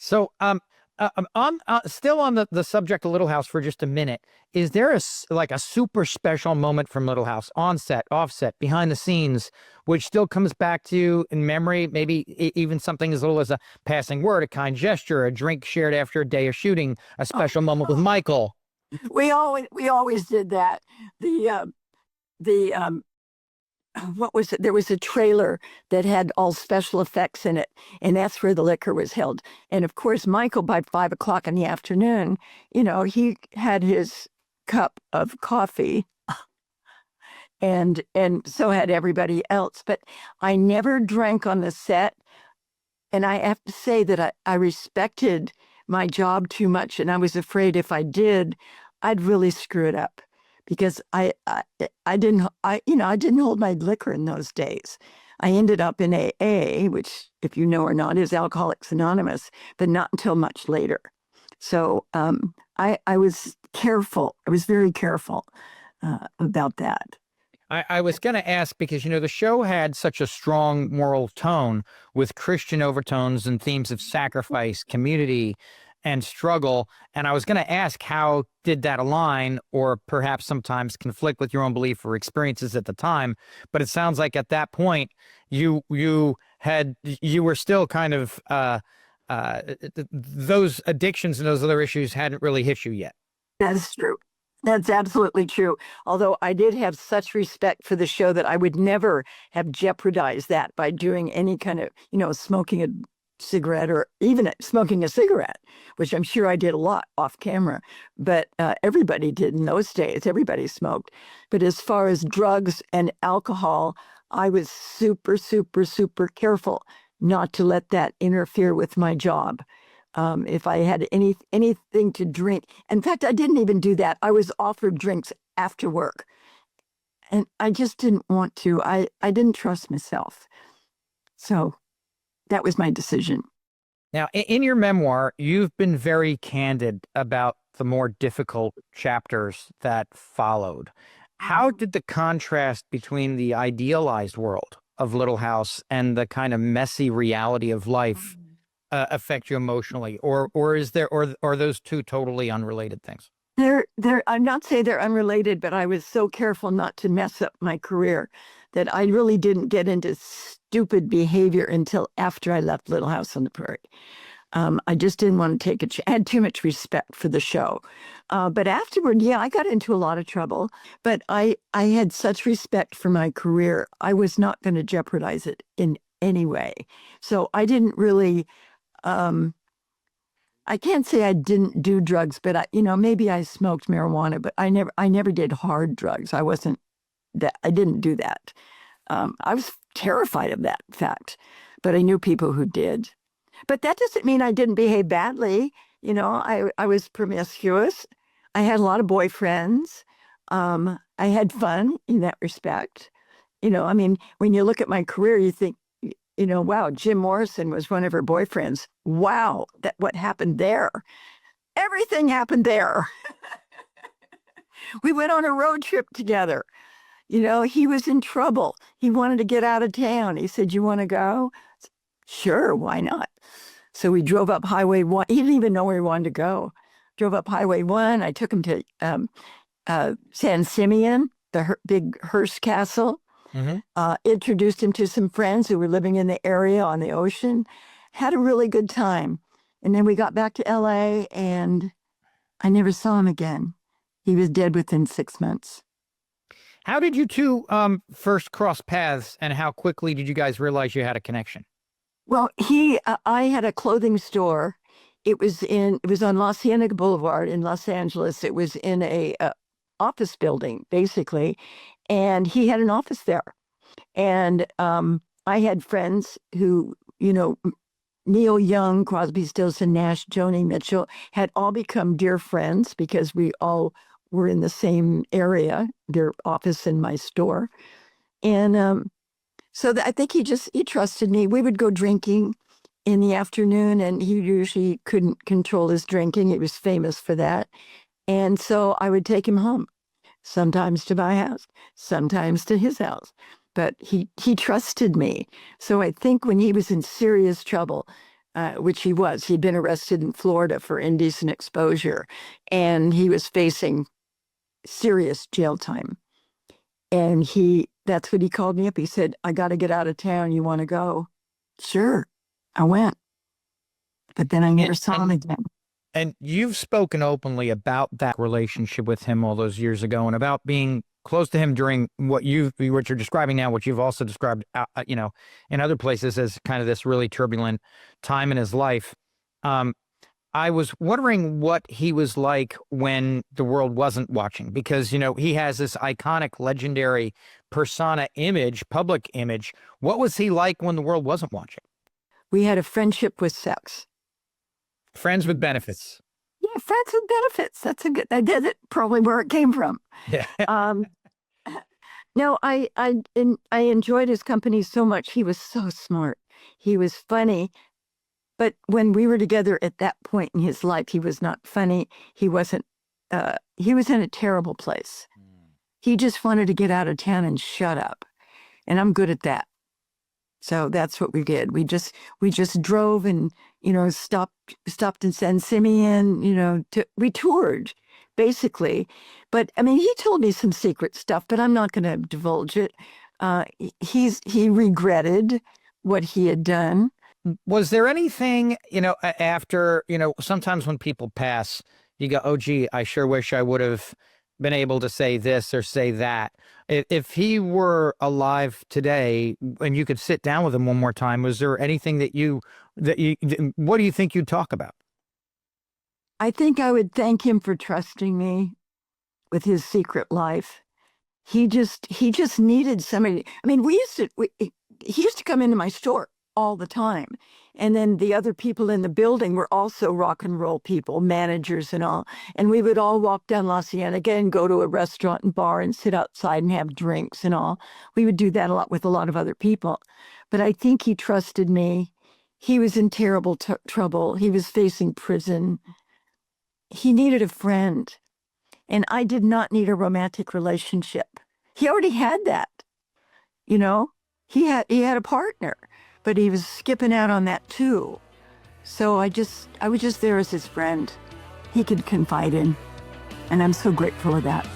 So, on still on the subject of Little House for just a minute, is there like a super special moment from Little House, on set, off set, behind the scenes, which still comes back to you in memory? Maybe even something as little as a passing word, a kind gesture, a drink shared after a day of shooting, a Oh, special moment with Michael. we always did that. The what was it? There was a trailer that had all special effects in it, and that's where the liquor was held. And of course, Michael, by 5 o'clock in the afternoon, he had his cup of coffee, and so had everybody else. But I never drank on the set, and I have to say that I respected my job too much, and I was afraid if I did, I'd really screw it up because I didn't hold my liquor in those days. I ended up in AA, which, if you know or not, is Alcoholics Anonymous, but not until much later. So I was careful. I was very careful about that. I was going to ask because, the show had such a strong moral tone with Christian overtones and themes of sacrifice, community, and struggle. And I was going to ask, how did that align or perhaps sometimes conflict with your own belief or experiences at the time? But it sounds like at that point, you were still kind of, those addictions and those other issues hadn't really hit you yet. That's true. That's absolutely true. Although I did have such respect for the show that I would never have jeopardized that by doing any kind of, smoking a cigarette or even smoking a cigarette, which I'm sure I did a lot off camera. But everybody did in those days. Everybody smoked. But as far as drugs and alcohol, I was super, super, super careful not to let that interfere with my job. If I had anything to drink. In fact, I didn't even do that. I was offered drinks after work. And I just didn't want to. I didn't trust myself. So that was my decision. Now, in your memoir, you've been very candid about the more difficult chapters that followed. How did the contrast between the idealized world of Little House and the kind of messy reality of life affect you emotionally, or is there, or are those two totally unrelated things? I'm not saying they're unrelated, but I was so careful not to mess up my career that I really didn't get into stupid behavior until after I left Little House on the Prairie. I just didn't want to take a chance. I had too much respect for the show. But afterward, yeah, I got into a lot of trouble, but I had such respect for my career. I was not going to jeopardize it in any way. So I didn't really, I can't say I didn't do drugs, but maybe I smoked marijuana, but I never did hard drugs. I didn't do that. I was terrified of that fact, but I knew people who did. But that doesn't mean I didn't behave badly. I was promiscuous. I had a lot of boyfriends. I had fun in that respect. I mean, when you look at my career, you think, wow, Jim Morrison was one of her boyfriends. Wow, what happened there? Everything happened there. We went on a road trip together. He was in trouble. He wanted to get out of town. He said, "You want to go?" Sure, why not? So we drove up Highway 1. He didn't even know where he wanted to go. Drove up Highway 1. I took him to San Simeon, the big Hearst Castle. Introduced him to some friends who were living in the area on the ocean. Had a really good time. And then we got back to LA and I never saw him again. He was dead within 6 months. How did you two first cross paths, and how quickly did you guys realize you had a connection? Well, I had a clothing store. It was on La Cienega Boulevard in Los Angeles. It was in a office building, basically. And he had an office there. And I had friends who, Neil Young, Crosby, Stills and Nash, Joni Mitchell, had all become dear friends because we all were in the same area, their office and my store. And so I think he trusted me. We would go drinking in the afternoon, and he usually couldn't control his drinking. He was famous for that. And so I would take him home, sometimes to my house, sometimes to his house. But he trusted me. So I think when he was in serious trouble, which he was. He'd been arrested in Florida for indecent exposure, and he was facing serious jail time. And that's what he called me up. He said, I got to get out of town. You want to go? Sure. I went. But then I never saw him again. And you've spoken openly about that relationship with him all those years ago and about being close to him during what you're describing now, what you've also described, in other places as kind of this really turbulent time in his life. I was wondering what he was like when the world wasn't watching, because, he has this iconic, legendary persona image, public image. What was he like when the world wasn't watching? We had a friendship with sex. Friends with benefits. Yeah, friends with benefits. That's probably where it came from. Yeah. No, I enjoyed his company so much. He was so smart. He was funny. But when we were together at that point in his life, he was not funny. He wasn't, he was in a terrible place. He just wanted to get out of town and shut up. And I'm good at that. So that's what we did. We just drove and, stopped in San Simeon, we toured basically. But I mean, he told me some secret stuff, but I'm not going to divulge it. He regretted what he had done. Was there anything, after, sometimes when people pass, you go, oh, gee, I sure wish I would have been able to say this or say that. If he were alive today and you could sit down with him one more time, was there anything what do you think you'd talk about? I think I would thank him for trusting me with his secret life. He just needed somebody. I mean, he used to come into my store all the time. And then the other people in the building were also rock and roll people, managers and all. And we would all walk down La Cienega and go to a restaurant and bar and sit outside and have drinks and all. We would do that a lot with a lot of other people. But I think he trusted me. He was in terrible trouble. He was facing prison. He needed a friend. And I did not need a romantic relationship. He already had that. He had a partner. But he was skipping out on that too. So I was just there as his friend. He could confide in. And I'm so grateful for that.